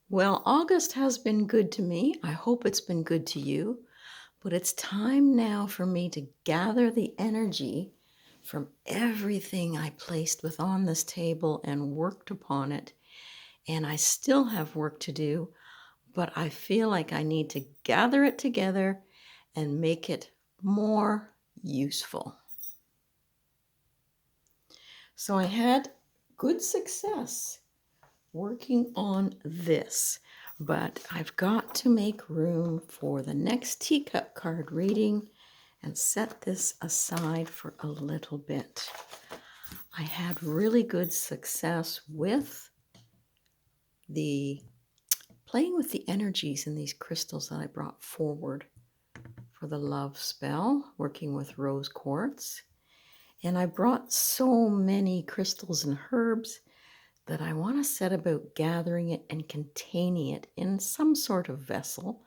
Well, August has been good to me. I hope it's been good to you. But it's time now for me to gather the energy from everything I placed with on this table and worked upon it. And I still have work to do, but I feel like I need to gather it together and make it more useful. So I had good success working on this, but I've got to make room for the next teacup card reading and set this aside for a little bit. I had really good success with the playing with the energies in these crystals that I brought forward for the love spell, working with rose quartz. And I brought so many crystals and herbs that I want to set about gathering it and containing it in some sort of vessel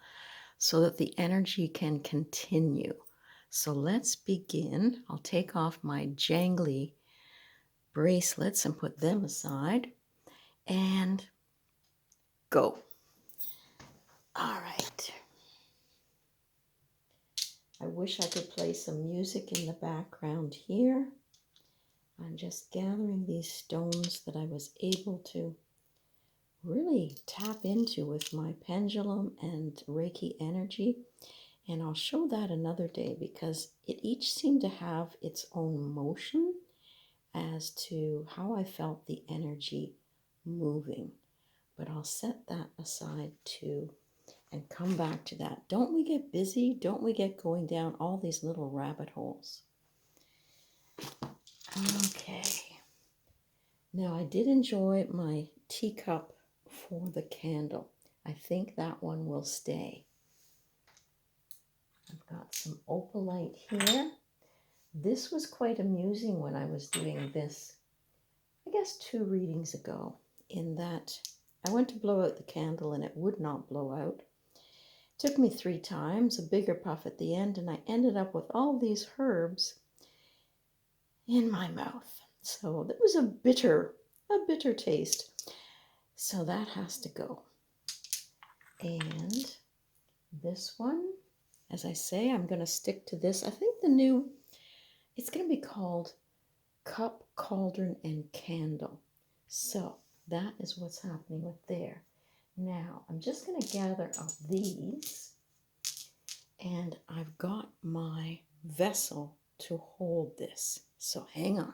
so that the energy can continue. So let's begin. I'll take off my jangly bracelets and put them aside and go. All right. I wish I could play some music in the background here. I'm just gathering these stones that I was able to really tap into with my pendulum and Reiki energy. And I'll show that another day because it each seemed to have its own motion as to how I felt the energy moving. But I'll set that aside too and come back to that. Don't we get busy? Don't we get going down all these little rabbit holes? Okay. Now I did enjoy my teacup for the candle. I think that one will stay. I've got some opalite here. This was quite amusing when I was doing this, I guess 2 readings ago, in that I went to blow out the candle and it would not blow out. It took me 3 times, a bigger puff at the end, and I ended up with all these herbs in my mouth. So that was a bitter taste. So that has to go. And this one, as I say, I'm going to stick to this. I think it's going to be called Cup, Cauldron, and Candle. So that is what's happening with there. Now, I'm just going to gather up these, and I've got my vessel to hold this. So hang on.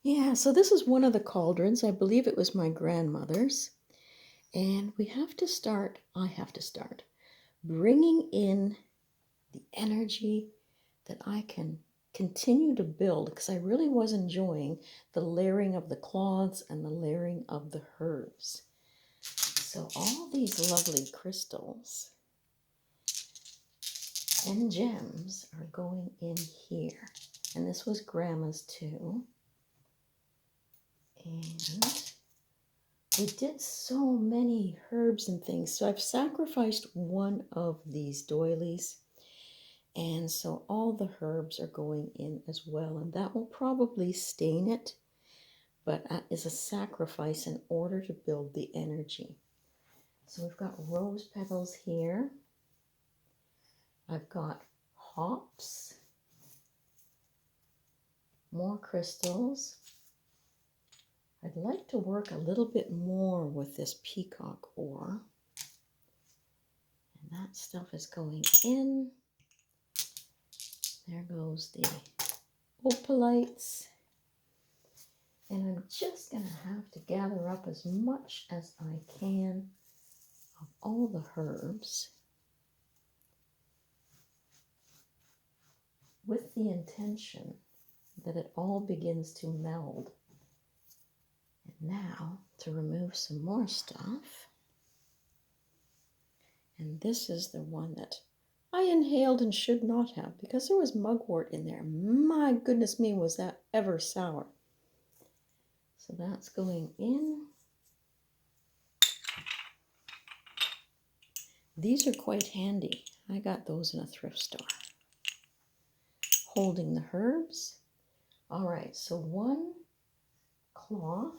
Yeah, so this is one of the cauldrons. I believe it was my grandmother's. And I have to start bringing in the energy that I can continue to build, because I really was enjoying the layering of the cloths and the layering of the herbs. So all these lovely crystals and gems are going in here. And this was Grandma's too. And we did so many herbs and things. So I've sacrificed one of these doilies. And so all the herbs are going in as well. And that will probably stain it, but that is a sacrifice in order to build the energy. So we've got rose petals here. I've got hops, more crystals. I'd like to work a little bit more with this peacock ore. And that stuff is going in. There goes the opalites. And I'm just going to have to gather up as much as I can of all the herbs with the intention that it all begins to meld. And now to remove some more stuff. And this is the one that I inhaled and should not have, because there was mugwort in there. My goodness me, was that ever sour. So that's going in. These are quite handy. I got those in a thrift store. Holding the herbs. All right, so one cloth,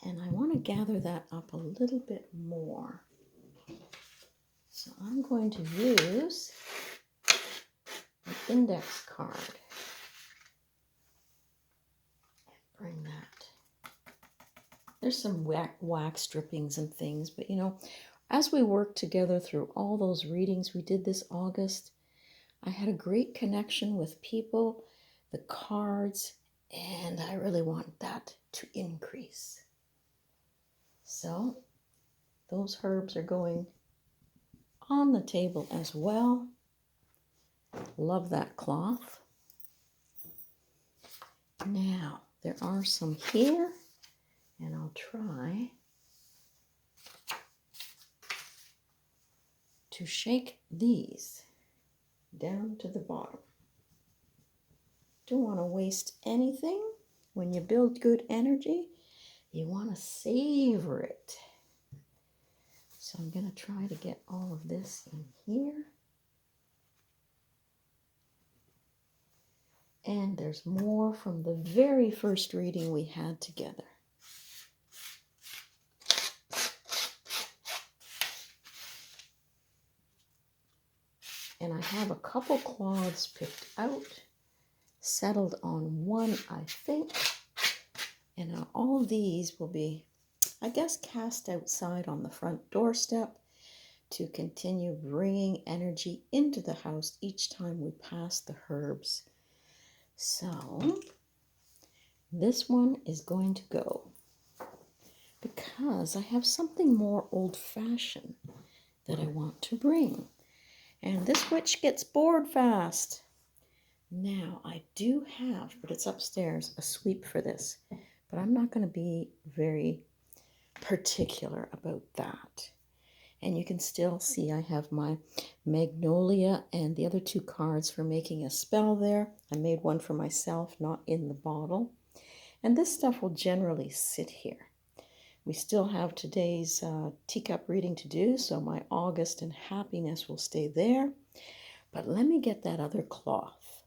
and I want to to gather that up a little bit more. So I'm going to use an index card and bring that. There's some wax drippings and things, but you know, as we worked together through all those readings we did this August, I had a great connection with people, the cards, and I really want that to increase. So those herbs are going on the table as well. Love that cloth. Now, there are some here, and I'll try to shake these down to the bottom. Don't want to waste anything. When you build good energy, you want to savor it. So I'm going to try to get all of this in here. And there's more from the very first reading we had together. And I have a couple cloths picked out, settled on one, I think. And now all these will be, I guess, cast outside on the front doorstep to continue bringing energy into the house each time we pass the herbs. So this one is going to go because I have something more old-fashioned that I want to bring. And this witch gets bored fast. Now, I do have, but it's upstairs, a sweep for this. But I'm not going to be very particular about that. And you can still see I have my magnolia and the other two cards for making a spell there. I made one for myself, not in the bottle. And this stuff will generally sit here. We still have today's teacup reading to do, so my August and happiness will stay there. But let me get that other cloth.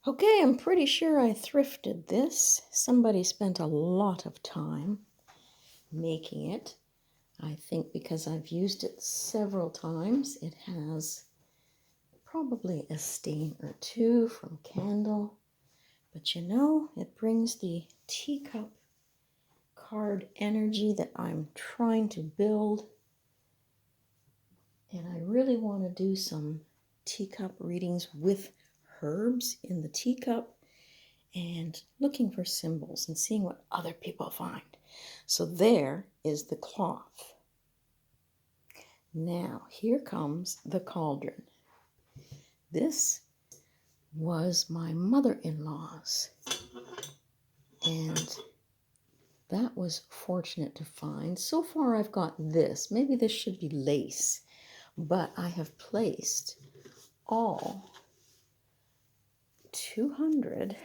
Okay, I'm pretty sure I thrifted this. Somebody spent a lot of time making it. I think because I've used it several times, it has probably a stain or two from candle. But you know, it brings the teacup card energy that I'm trying to build. And I really want to do some teacup readings with herbs in the teacup and looking for symbols and seeing what other people find. So there is the cloth. Now, here comes the cauldron. This was my mother-in-law's, and that was fortunate to find. So far I've got this. Maybe this should be lace, but I have placed all 200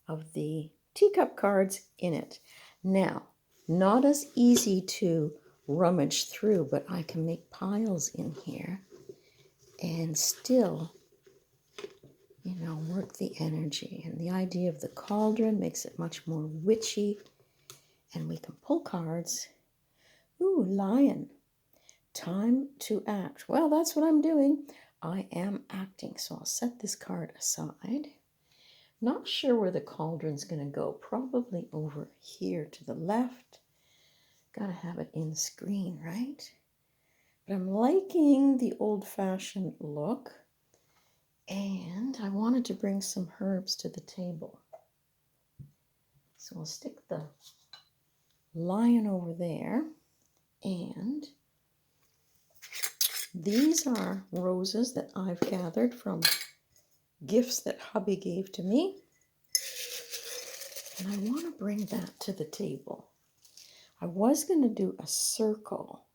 of the teacup cards in it. Now, not as easy to rummage through, but I can make piles in here and still, you know, work the energy. And the idea of the cauldron makes it much more witchy. And we can pull cards. Ooh, lion. Time to act. Well, that's what I'm doing. I am acting. So I'll set this card aside. Not sure where the cauldron's going to go. Probably over here to the left. Gotta have it in screen, right? But I'm liking the old-fashioned look. And I wanted to bring some herbs to the table. So I'll stick the lion over there. And these are roses that I've gathered from gifts that hubby gave to me. And I want to bring that to the table. I was going to do a circle.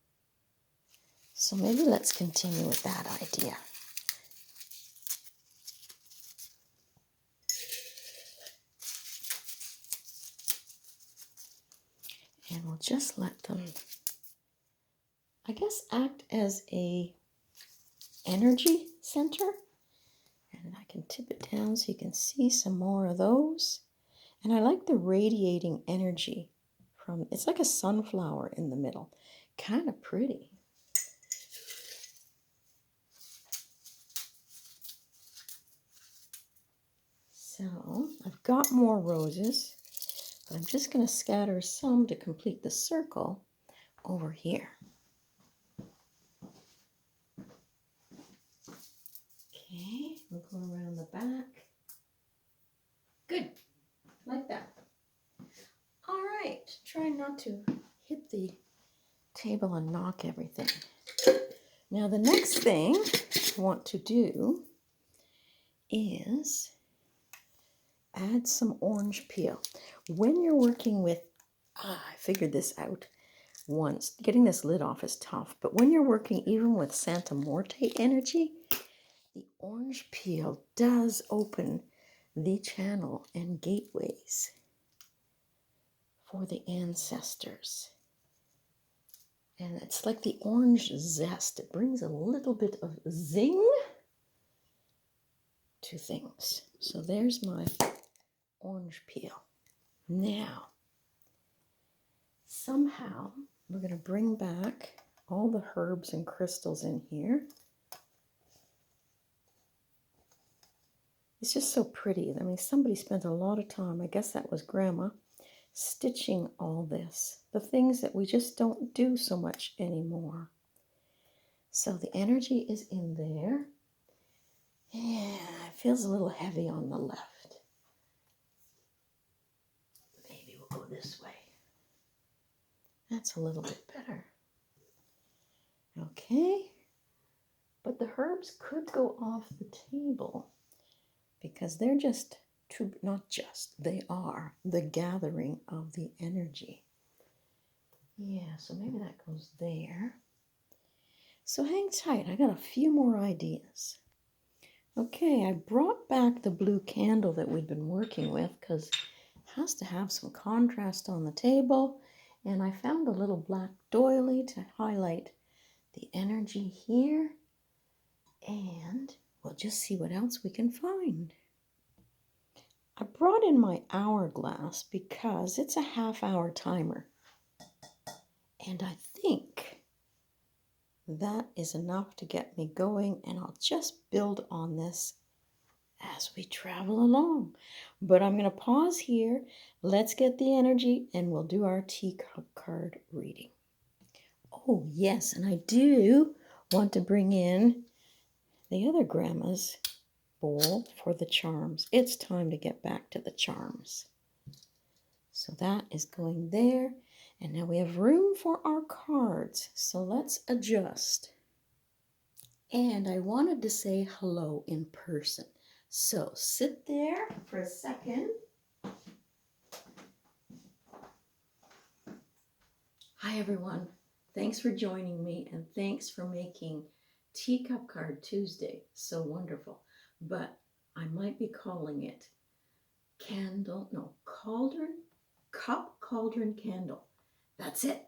So maybe let's continue with that idea. And we'll just let them, I guess, act as a energy center. And I can tip it down so you can see some more of those. And I like the radiating energy from, it's like a sunflower in the middle. Kind of pretty. So I've got more roses, but I'm just going to scatter some to complete the circle over here. Okay, we'll go around the back. Good, like that. All right, try not to hit the table and knock everything. Now the next thing I want to do is add some orange peel. When you're working with, I figured this out once, getting this lid off is tough, but when you're working even with Santa Muerte energy, the orange peel does open the channel and gateways for the ancestors. And it's like the orange zest. It brings a little bit of zing to things. So there's my orange peel. Now, somehow we're going to bring back all the herbs and crystals in here. It's just so pretty. I mean, somebody spent a lot of time, I guess that was Grandma, stitching all this. The things that we just don't do so much anymore. So the energy is in there. Yeah, it feels a little heavy on the left. Maybe we'll go this way. That's a little bit better. Okay. But the herbs could go off the table because they're just too, not just, they are the gathering of the energy. Yeah, so maybe that goes there. So hang tight, I got a few more ideas. Okay, I brought back the blue candle that we'd been working with because it has to have some contrast on the table. And I found a little black doily to highlight the energy here. And we'll just see what else we can find. I brought in my hourglass because it's a half-hour timer. And I think that is enough to get me going, and I'll just build on this as we travel along. But I'm going to pause here. Let's get the energy, and we'll do our teacup card reading. Oh, yes, and I do want to bring in the other grandma's bowl for the charms. It's time to get back to the charms. So that is going there. And now we have room for our cards. So let's adjust. And I wanted to say hello in person. So sit there for a second. Hi everyone. Thanks for joining me, and thanks for making Teacup Card Tuesday so wonderful. But I might be calling it Cauldron, Cup Cauldron Candle. That's it.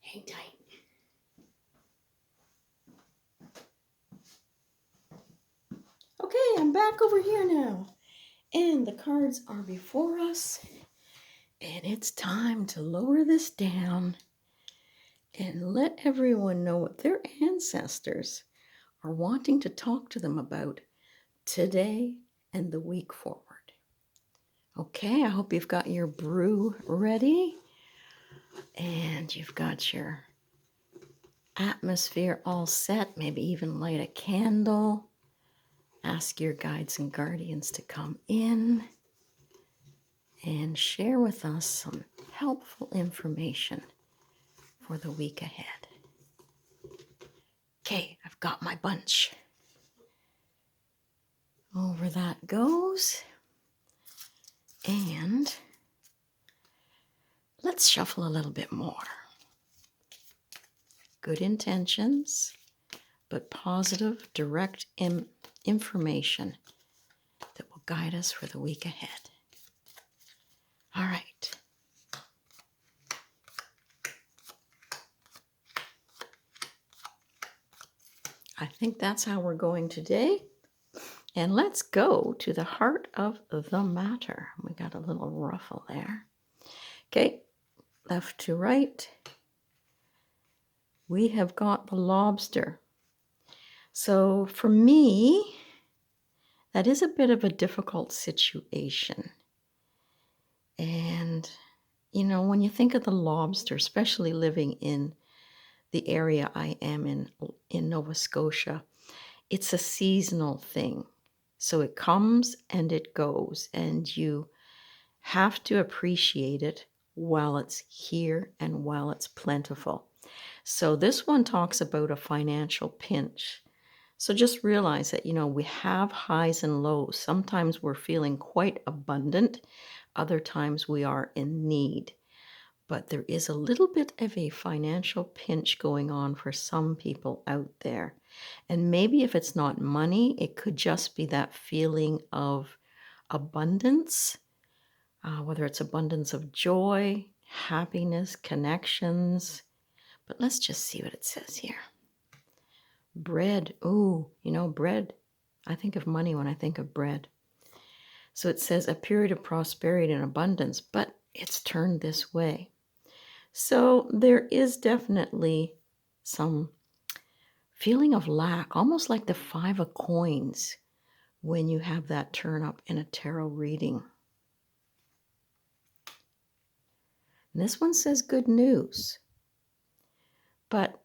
Hang tight. Okay, I'm back over here now. And the cards are before us. And it's time to lower this down and let everyone know what their ancestors are wanting to talk to them about today and the week forward. Okay, I hope you've got your brew ready and you've got your atmosphere all set, maybe even light a candle. Ask your guides and guardians to come in and share with us some helpful information for the week ahead. Okay, I've got my bunch. Over that goes. And let's shuffle a little bit more. Good intentions, but positive, direct information that will guide us for the week ahead. All right. I think that's how we're going today. And let's go to the heart of the matter. We got a little ruffle there. Okay, left to right, we have got the lobster. So for me, that is a bit of a difficult situation. And, when you think of the lobster, especially living in the area I am in Nova Scotia, it's a seasonal thing. So it comes and it goes, and you have to appreciate it while it's here and while it's plentiful. So this one talks about a financial pinch. So just realize that, we have highs and lows. Sometimes we're feeling quite abundant, other times we are in need. But there is a little bit of a financial pinch going on for some people out there. And maybe if it's not money, it could just be that feeling of abundance, whether it's abundance of joy, happiness, connections. But let's just see what it says here. Bread. Ooh, bread. I think of money when I think of bread. So it says a period of prosperity and abundance, but it's turned this way. So there is definitely some feeling of lack, almost like the 5 of coins when you have that turn up in a tarot reading. And this one says good news. But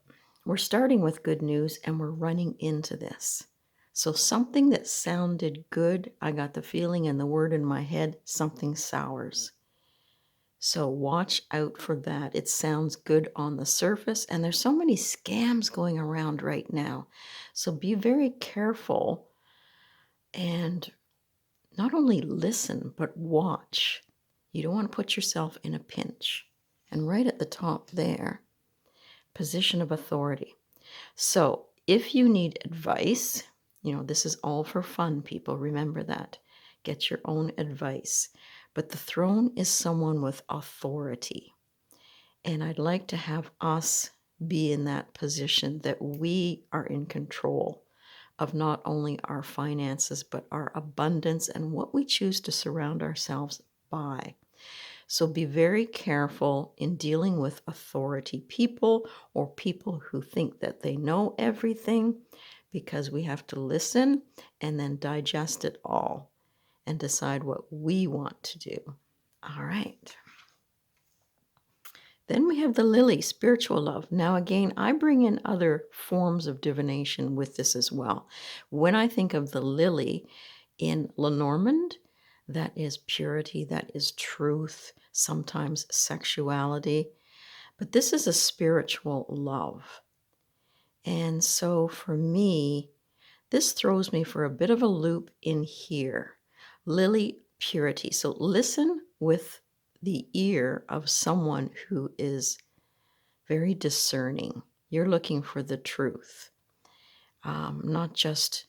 we're starting with good news and we're running into this. So something that sounded good, I got the feeling and the word in my head, something sours. So watch out for that. It sounds good on the surface, and there's so many scams going around right now. So be very careful and not only listen, but watch. You don't want to put yourself in a pinch. And right at the top there, position of authority. So if you need advice, this is all for fun, people. Remember that. Get your own advice. But the throne is someone with authority. And I'd like to have us be in that position that we are in control of not only our finances, but our abundance and what we choose to surround ourselves by. So be very careful in dealing with authority people or people who think that they know everything, because we have to listen and then digest it all and decide what we want to do. All right. Then we have the lily, spiritual love. Now, again, I bring in other forms of divination with this as well. When I think of the lily in Lenormand, that is purity, that is truth, sometimes sexuality. But this is a spiritual love. And so for me, this throws me for a bit of a loop in here. Lily, purity. So listen with the ear of someone who is very discerning. You're looking for the truth, not just,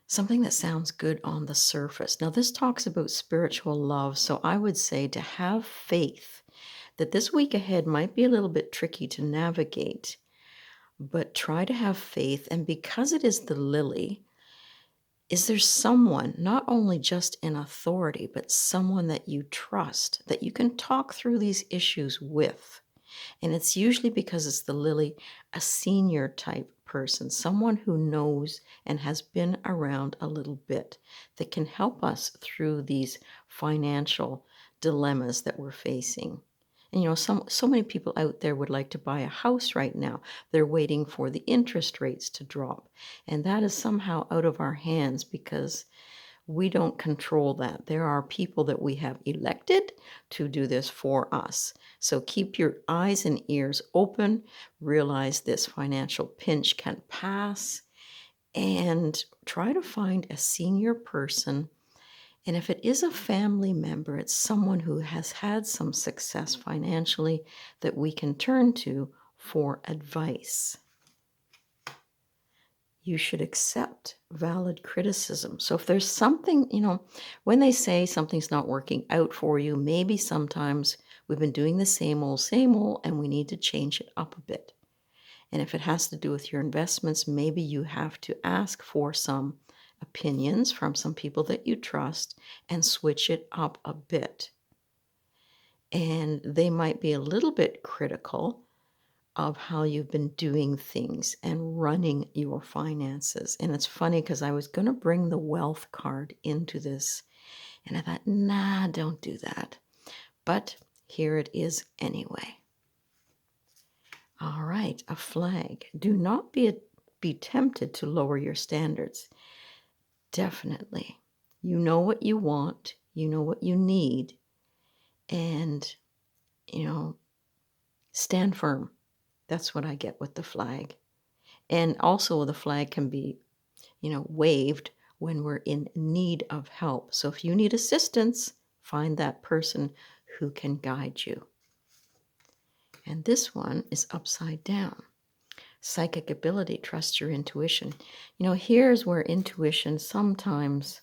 something that sounds good on the surface. Now, this talks about spiritual love, so I would say to have faith that this week ahead might be a little bit tricky to navigate, but try to have faith. And because it is the lily, is there someone, not only just in authority, but someone that you trust, that you can talk through these issues with? And it's usually, because it's the lily, a senior type person, someone who knows and has been around a little bit, that can help us through these financial dilemmas that we're facing. And so many people out there would like to buy a house right now. They're waiting for the interest rates to drop. And that is somehow out of our hands because we don't control that. There are people that we have elected to do this for us. So keep your eyes and ears open. Realize this financial pinch can pass. And try to find a senior person. And if it is a family member, it's someone who has had some success financially that we can turn to for advice. You should accept valid criticism. So if there's something, when they say something's not working out for you, maybe sometimes we've been doing the same old, and we need to change it up a bit. And if it has to do with your investments, maybe you have to ask for some opinions from some people that you trust and switch it up a bit. and they might be a little bit critical of how you've been doing things and running your finances. And it's funny because I was going to bring the wealth card into this, and I thought, nah, don't do that. But here it is anyway. All right, a flag. Do not be tempted to lower your standards. Definitely. You know what you want, you know what you need, and, stand firm. That's what I get with the flag. And also, the flag can be, waved when we're in need of help. So if you need assistance, find that person who can guide you. And this one is upside down. Psychic ability, trust your intuition. Here's where intuition sometimes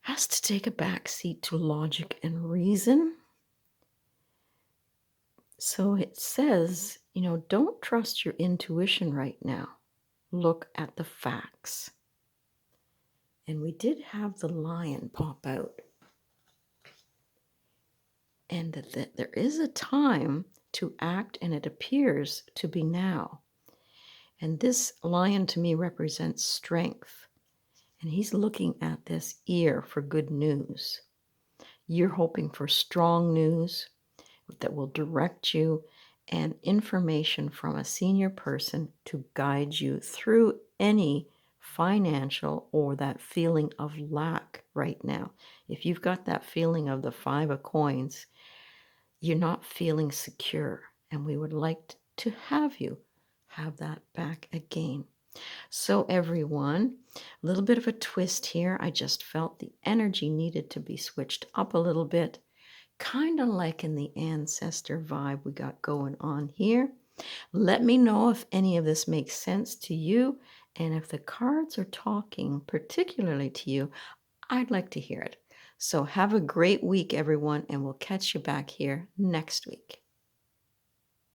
has to take a back seat to logic and reason. So it says, don't trust your intuition right now. Look at the facts. And we did have the lion pop out. And that there is a time to act, and it appears to be now. And this lion to me represents strength. And he's looking at this ear for good news. You're hoping for strong news that will direct you and information from a senior person to guide you through any financial or that feeling of lack right now. If you've got that feeling of the 5 of coins, you're not feeling secure, and we would like to have you have that back again. So everyone, a little bit of a twist here. I just felt the energy needed to be switched up a little bit, kind of like in the ancestor vibe we got going on here. Let me know if any of this makes sense to you, and if the cards are talking particularly to you, I'd like to hear it. So have a great week, everyone, and we'll catch you back here next week.